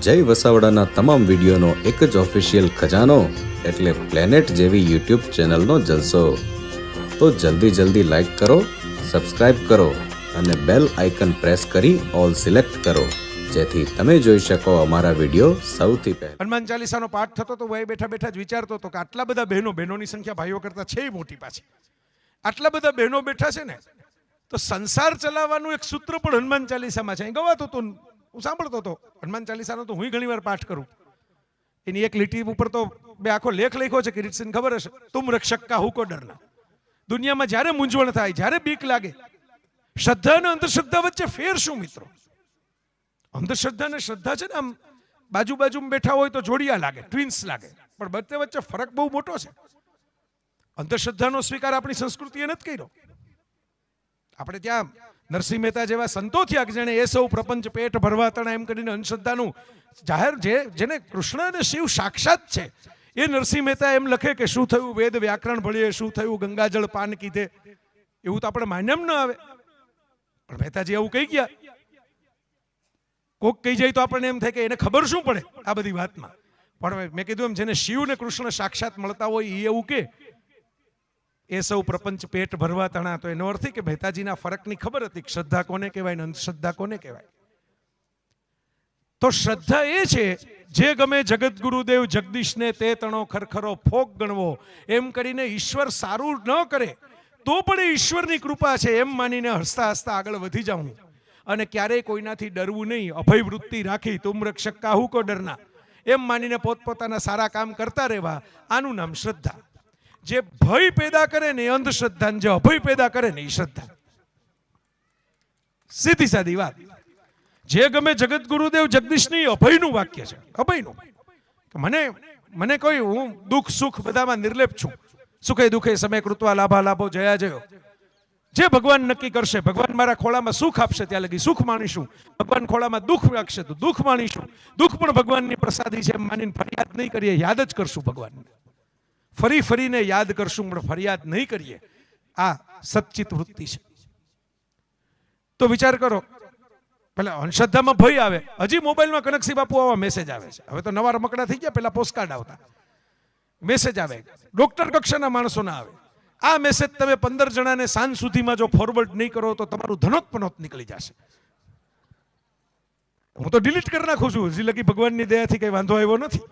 જય વસાવડાના તમામ વિડીયોનો એક જ ઓફિશિયલ ખજાનો એટલે પ્લેનેટ જેવી યુટ્યુબ ચેનલનો જલસો. તો જલ્દી લાઈક કરો, સબસ્ક્રાઇબ કરો અને બેલ આઇકન પ્રેસ કરી ઓલ સિલેક્ટ કરો, જેથી તમે જોઈ શકો અમારા વિડીયો સૌથી પહેલા. હનુમાન ચાલીસાનો પાઠ થતો તો વય બેઠા બેઠા જ વિચારતો હતો કે આટલા બધા બહેનોની સંખ્યા ભાઈઓ કરતા છે મોટી પાછી. આટલા બધા બહેનો બેઠા છે ને, તો સંસાર ચલાવવાનું એક સૂત્ર પણ હનુમાન ચાલીસામાં છે. ગવાતો તો હું સાંભળતો હતો હનુમાન ચાલીસાનો, તો હું ઘણી વાર પાઠ કરું. એની એક લીટી ઉપર તો બે આખો લેખ લખ્યો છે, કિરીટસિંહ ખબર હશે, તુમ રક્ષક કા હુકો ડરના. દુનિયામાં જ્યારે મૂંઝવણ થાય, જ્યારે બીક લાગે, શ્રદ્ધા અને અંધશ્રદ્ધા વચ્ચે ફેર શું મિત્રો? અંધશ્રદ્ધા અને શ્રદ્ધા છે ને, આમ બાજુમાં બેઠા હોય તો જોડિયા લાગે, ટ્વિન્સ લાગે, પણ બંને વચ્ચે ફરક બહુ મોટો છે. અંધશ્રદ્ધાનો સ્વીકાર આપણી સંસ્કૃતિએ નથી કર્યો. આપણે ત્યાં નરસિંહ મહેતા જેવા સંતો થયા કે જેને એ સૌ પ્રપંચ પેટ ભરવા તણા એમ કરીને અંધશ્રદ્ધાનું જાહેર, જેને કૃષ્ણ અને શિવ સાક્ષાત છે, એ નરસિંહ મહેતા એમ લખે કે શું થયું વેદ વ્યાકરણ ભણીએ, શું થયું ગંગાજળ પાન કીધે. એવું તો આપણે માન્યમ ન આવે, પણ મહેતાજી એવું કહી ગયા. કોક કહી જાય તો આપણને એમ થાય કે એને ખબર શું પડે આ બધી વાતમાં. પણ મેં કીધું એમ, જેને શિવ ને કૃષ્ણ સાક્ષાત મળતા હોય એ એવું કે એ સૌ પ્રપંચ પેટ ભરવા તણા, તો એનો અર્થ કે મહેતાજીના ફરકની ખબર હતી. શ્રદ્ધા કોને કહેવાય ને અંધશ્રદ્ધા કોને કહેવાય? તો શ્રદ્ધા એ છે જે ગમે જગત ગુરુદેવ જગદીશને તે તણો ખરખરો ફોક ગણવો, એમ કરીને ઈશ્વર સારું ન કરે તો પણ એ ઈશ્વરની કૃપા છે એમ માનીને હસતા હસતા આગળ વધી જાઉં, અને ક્યારેય કોઈનાથી ડરવું નહીં, અભય વૃત્તિ રાખી, તુમ રક્ષક કા હુકો ડરના, એમ માનીને પોતપોતાના સારા કામ કરતા રહેવા. આનું નામ શ્રદ્ધા. જે ભય પેદા કરે ને એ અંધશ્રદ્ધા, જે અભય પેદા કરે ને એ શ્રદ્ધા. સીધી સાદી વાત. જે ગમે જગત ગુરુદેવ જગદીશની અભયનું વાક્ય છે, અભયનું. મને કોઈ, હું દુઃખ સુખ બધામાં નિર્લેપ છું. સુખે દુઃખે સમય કૃત્વા લાભા લાભો જયા જયો. જે ભગવાન નક્કી કરશે, ભગવાન મારા ખોળામાં સુખ આપશે ત્યાં લગી સુખ માણીશું, ભગવાન ખોળામાં દુઃખ રાખશે તો દુઃખ માણીશું. દુઃખ પણ ભગવાનની પ્રસાદી છે એમ માનીને ફરિયાદ નહીં કરીએ, યાદ જ કરશું ભગવાનને. ફરીને યાદ કરશું પણ ફરિયાદ નહીં કરીએ. આ સચ્ચિત વૃત્તિ છે. તો વિચાર કરો, પેલા અંધશ્રદ્ધામાં ભય આવે. હજી મોબાઈલમાં કનકસિંહ બાપુ આવા મેસેજ આવે છે. હવે તો નવા રમકડા થઈ ગયા, પેલા પોસ્ટકાર્ડ આવતા, મેસેજ આવે, ડોક્ટર કક્ષાના માણસોના આવે. આ મેસેજ તમે 15 જણાને સાંજ સુધીમાં જો ફોરવર્ડ નહીં કરો તો તમારું ધનોત નીકળી જશે. હું તો ડિલીટ કરી નાખું છું, હજી લગી ભગવાનની દયાથી કઈ વાંધો આવ્યો નથી.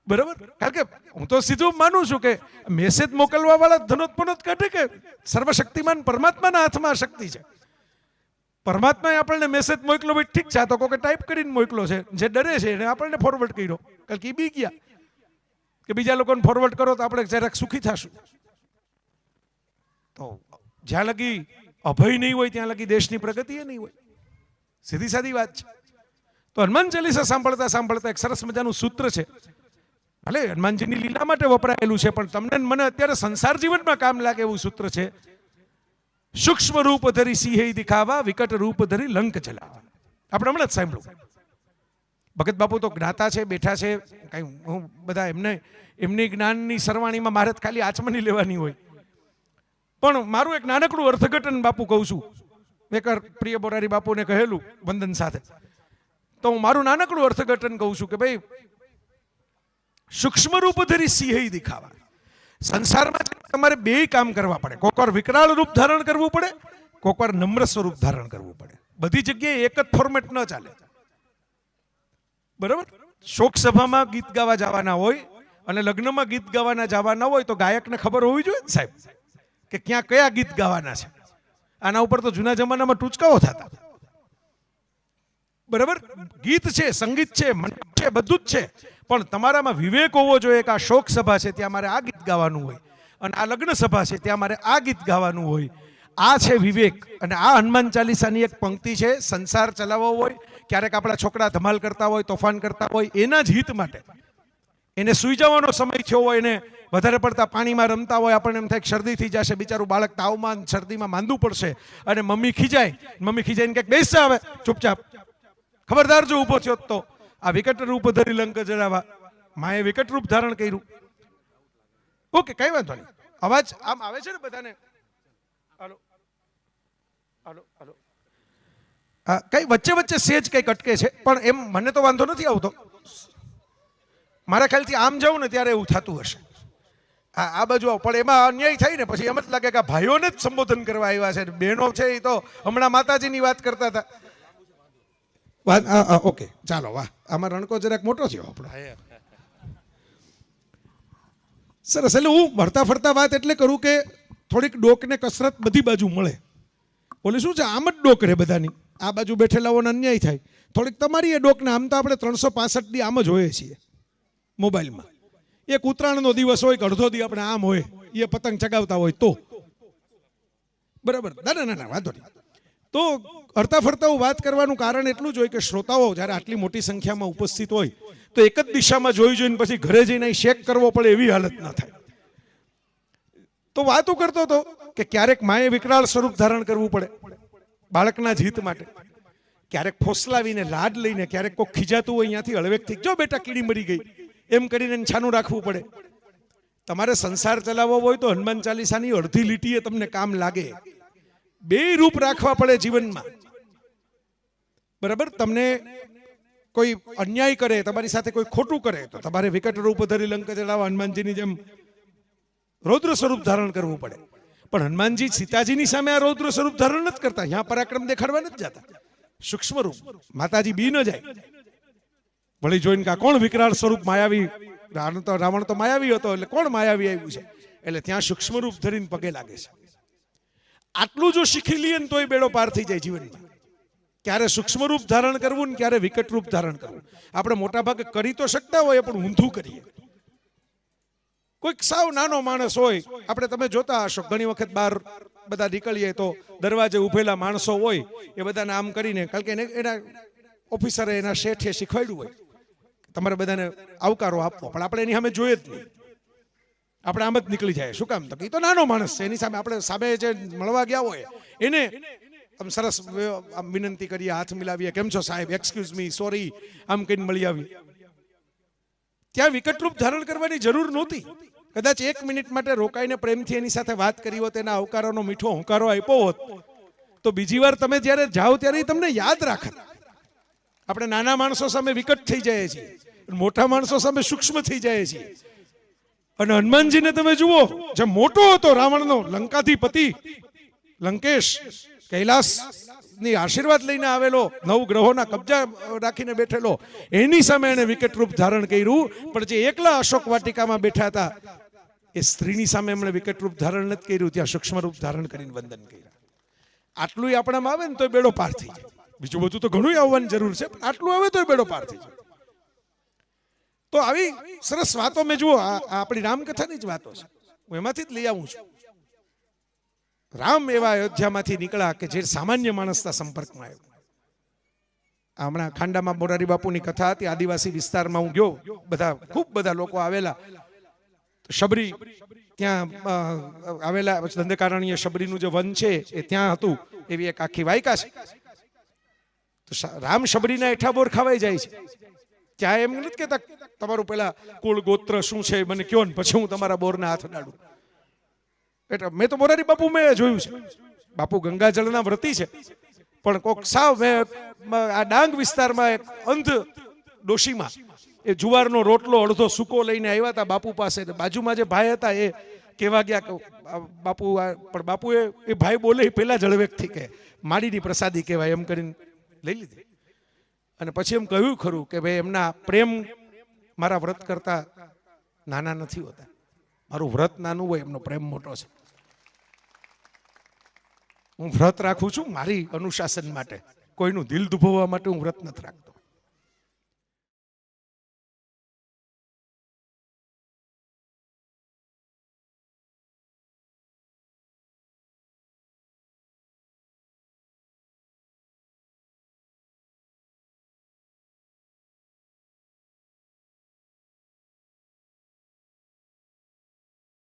બરાબર? કારણ કે હું તો સીધું માનું છું કે મેસેજ મોકલવા વાળા ધનોત કાઢે કે સર્વશક્તિમાન પરમાત્માના હાથમાં શક્તિ છે. પરમાત્માએ આપણને મેસેજ મોકલો, ભાઈ ઠીક છે, આ તો કોઈ ટાઈપ કરીને મોકલો છે, જે ડરે છે એને આપણને ફોરવર્ડ કર્યો, કારણ કે બી ગયા કે બીજા લોકોને ફોરવર્ડ કરો તો આપણે જરાક સુખી થશું. તો જ્યાં લગી અભય નહીં હોય ત્યાં લગી દેશની પ્રગતિ એ નહીં હોય. સીધી સાદી વાત છે. તો હનુમાન ચાલીસા સાંભળતા એક સરસ મજાનું સૂત્ર છે. ભલે હનુમાનજીની લીલા માટે વપરાયેલું છે, પણ તમને મને અત્યારે સંસાર જીવનમાં કામ લાગે એવું સૂત્ર છે. સૂક્ષ્મ રૂપ ધરી સિંહે દિખાવા, વિકટ રૂપ ધરી લંક ચલાવા. આપણે હમણાં જ સાંભળ્યું. ભગત બાપુ તો જ્ઞાતા છે, બેઠા છે, કઈ હું બધા એમની જ્ઞાનની સરવાણીમાં મારે ખાલી આચમની લેવાની હોય. પણ મારું એક નાનકડું અર્થઘટન બાપુ કહું છું. એક પ્રિય બોરારી બાપુને કહેલું વંદન સાથે, તો હું મારું નાનકડું અર્થઘટન કહું છું કે ભાઈ, સૂક્ષ્મ રૂપ ધરી સિંહે દિખાવા. સંસારમાં તમારે બે કામ કરવા પડે. કોક વાર વિકરાળ રૂપ ધારણ કરવું પડે, કોક વાર નમ્ર સ્વરૂપ ધારણ કરવું પડે. બધી જગ્યાએ એક જ ફોર્મેટ ન ચાલે. બરાબર? શોક સભામાં ગીત ગાવા જવાના હોય અને લગ્નમાં ગીત ગાવાના જવાના હોય તો ગાયકને ખબર હોવી જોઈએ ને સાહેબ, કે ક્યાં કયા ગીત ગાવાના છે. આના ઉપર તો જૂના જમાનામાં ટૂચકાઓ થતા. બરાબર? ગીત છે, સંગીત છે, મંડપ છે, બધું જ છે, પણ તમારામાં વિવેક હોવો જોઈએ કે આ શોક સભા છે ત્યાં મારે આ ગીત ગાવાનું હોય, અને આ લગ્ન સભા છે ત્યાં મારે આ ગીત ગાવાનું હોય. આ છે વિવેક. અને આ હનુમાન ચાલીસાની એક પંક્તિ છે. સંસાર ચલાવવો હોય, ક્યારેક આપણા છોકરા ધમાલ કરતા હોય, તોફાન કરતા હોય, એના જ હિત માટે, એને સૂઈ જવાનો સમય થયો હોય, એને વધારે પડતા પાણીમાં રમતા હોય, આપણને એમ થાય કે શરદી થઈ જશે, બિચારું બાળક તાવમાં શરદીમાં માંદું પડશે, અને મમ્મી ખીજાઈને કંઈક બેસી આવે ચૂપચાપ, ખબરદાર જો ઊભો થયો તો આ વિકટ રૂપ ધરી લંક ચલાવા. માએ વિકટ રૂપ ધારણ કર્યું. ઓકે, કઈ વાંધો નહીં. અવાજ આમ આવે છે ને બધાને? હાલો. કઈ વચ્ચે વચ્ચે સેજ કંઈક અટકે છે, પણ એમ મને તો વાંધો નથી આવતો. મારા ખ્યાલથી આમ જાઉં ને ત્યારે એવું થતું હશે. આ બાજુ આવો, પણ એમાં અન્યાય થાય ને પછી એમ જ લાગે કે આ ભાઈઓને જ સંબોધન કરવા આવ્યા છે. બહેનો છે એ તો હમણાં માતાજીની વાત કરતા હતા. ઓકે, ચાલો, વાહ, આમાં રણકો જરાક મોટો થયો આપણો. સરસ. એટલે હું ફરતા ફરતા વાત એટલે કરું કે થોડીક ડોકને કસરત બધી બાજુ મળે. ઓલે શું છે, આમ જ ડોક રહે બધાની. આ બાજુ બેઠેલાઓને અન્યાય થાય. થોડીક તમારી એ ડોકને, આમ તો આપણે 365 દી આમ જ હોઈએ છીએ મોબાઈલમાં. એક ઉત્તરાયણનો દિવસ હોય કે અડધો દી આપણે આમ હોય, એ પતંગ ચગાવતા હોય તો બરાબર. ના ના ના, વાંધો નહીં. તો હરતા ફરતા હું વાત કરવાનું કારણ એટલું જ હોય કે શ્રોતાઓ જ્યારે આટલી મોટી સંખ્યામાં ઉપસ્થિત હોય તો એક જ દિશામાં જોઈને પછી ઘરે જઈને શેક કરવો પડે એવી હાલત ના થાય. તો વાતો કરતો હતો કે ક્યારેક માએ વિકરાળ સ્વરૂપ ધારણ કરવું પડે બાળકના જ હિત માટે. ક્યારેક ફોસલાવીને લાડ લઈને, ક્યારેક કોઈ ખીજાતું હોય અહીંયાથી હળવેકથી, જો બેટા કીડી મરી ગઈ એમ કરીને છાનું રાખવું પડે. તમારે સંસાર ચલાવવો હોય તો હનુમાન ચાલીસાની અડધી લીટીએ તમને કામ લાગે. બે રૂપ રાખવા પડે જીવનમાં. બરાબર. તમને કોઈ અન્યાય કરે, તમારી સાથે કોઈ ખોટું કરે તો તમારે વિકટ રૂપ ધરી લંક ચડાવવા હનુમાનજીની જેમ રૌદ્ર સ્વરૂપ ધારણ કરવું પડે. પણ હનુમાનજી સીતાજીની સામે આ રૌદ્ર સ્વરૂપ ધારણ નથી કરતા. यहाँ પરાક્રમ દેખાડવા નથી જતા. સૂક્ષ્મ રૂપ. માતાજી બી ન જાય વળી જોઈને કે કોણ વિકરાળ સ્વરૂપ માયાવી. રાવણ તો માયાવી હતો, એટલે કોણ માયાવી આવ્યું છે, એટલે ત્યાં સૂક્ષ્મ રૂપ ધરીને પગે લાગે છે. આટલું જો શીખી લઈએ ને તોય બેડો પાર થઈ જાય જીવનમાં. ક્યારે સૂક્ષ્મ રૂપ ધારણ કરવું ને ક્યારે વિકટ રૂપ ધારણ કરવું. આપણે મોટા ભાગે કરી તો શકતા હોય પણ ઊંધું કરીએ. કોઈક સાવ નાનો માણસ હોય, આપણે તમે જોતા હશો ઘણી વખત બહાર બધા નીકળીએ તો દરવાજે ઉભેલા માણસો હોય એ બધાને આમ કરીને, કારણ કે એના ઓફિસરે એના શેઠે શીખવાડ્યું હોય તમારે બધાને આવકારો આપવો, પણ આપણે એની સામે જોઈએ જ નહીં. આપણે આમ જ નીકળી જાય. શું કામ? તો એ તો નાનો માણસ છે, એની સામે આપણે સામે જે મળવા ગયા હોય એને આમ સરસ આમ વિનંતી કરીએ, હાથ મિલાવીએ, કેમ છો સાહેબ, એક્સક્યુઝ મી, સોરી, આમ કહીને મળી આવીએ. ત્યાં વિકટ રૂપ ધારણ કરવાની જરૂર નહોતી. કદાચ 1 મિનિટ માટે રોકાઈને પ્રેમથી એની સાથે વાત કરી હોત, એના આવકારોનો મીઠો હોંકારો આપ્યો હોત તો બીજી વાર તમે જ્યારે જાઓ ત્યારે તમને યાદ રાખત. આપણે નાના માણસો સામે વિકટ થઈ જાય છીએ, મોટા માણસો સામે સૂક્ષ્મ થઈ જાય છીએ. અને હનુમાનજીને તમે જુઓ, જે મોટો હતો રાવણનો લંકાધિપતિ, લંકેશ, કૈલાસ ની આશીર્વાદ લઈને આવેલો, 9 ગ્રહોના કબજા રાખીને બેઠેલો, એની સામે એને વિકટ રૂપ ધારણ કર્યું. પણ જે એકલા અશોક વાટિકામાં બેઠા હતા એ સ્ત્રીની સામે એમણે વિકટ રૂપ ધારણ નથી કર્યું, ત્યાં સૂક્ષ્મ રૂપ ધારણ કરીને વંદન કર્યા. આટલું આપણામાં આવે ને તો બેડો પાર થઈ જાય. બીજું બધું તો ઘણું આવવાની જરૂર છે, પણ આટલું આવે તો બેડો પાર થઈ જાય. તો આવી સરસ વાતો મેં જુઓ, આપણી રામકથાની જ વાતો છે, હું એમાંથી જ લઈ આવું છું. રામ એવા અયોધ્યામાંથી નીકળ્યા કે જે સામાન્ય માણસના સંપર્કમાં આવ્યો. હમણાં ખાંડામાં મોરારી બાપુની કથા હતી, આદિવાસી વિસ્તારમાં હું ગયો, ખૂબ બધા લોકો આવેલા. શબરી ત્યાં આવેલા, ધંધકારણીય શબરીનું જે વન છે એ ત્યાં હતું, એવી એક આખી વાયકા છે. તો રામ શબરીના એઠાબોર ખાવાઈ જાય છે. ત્યાં એમ નથી કહેતા તમારું પેલા કુળ ગોત્ર શું છે મને કયો ને પછી હું તમારા બોરના હાથ અડાડું. એટલે મેં તો મોરારી બાપુ મેં જોયું છે, બાપુ ગંગાજળના વ્રતી છે, પણ કોક સાવ આ ડાંગ વિસ્તારમાં એક અંધ ડોશીમાં એ જુવારનો રોટલો અડધો સૂકો લઈને આવ્યા હતા બાપુ પાસે. બાજુમાં જે ભાઈ હતા એ કહેવા ગયા બાપુ, પણ બાપુએ એ ભાઈ બોલે પેલા જળવેકથી કે માડીની પ્રસાદી કહેવાય એમ કરીને લઈ લીધી. અને પછી એમ કહ્યું ખરું કે ભાઈ એમના પ્રેમ મારા વ્રત કરતા નાના નથી હોતા. મારું વ્રત નાનું હોય, એમનો પ્રેમ મોટો છે. હું વ્રત રાખું છું મારી અનુશાસન માટે, કોઈનું દિલ દુભવવા માટે હું વ્રત નથી રાખતો.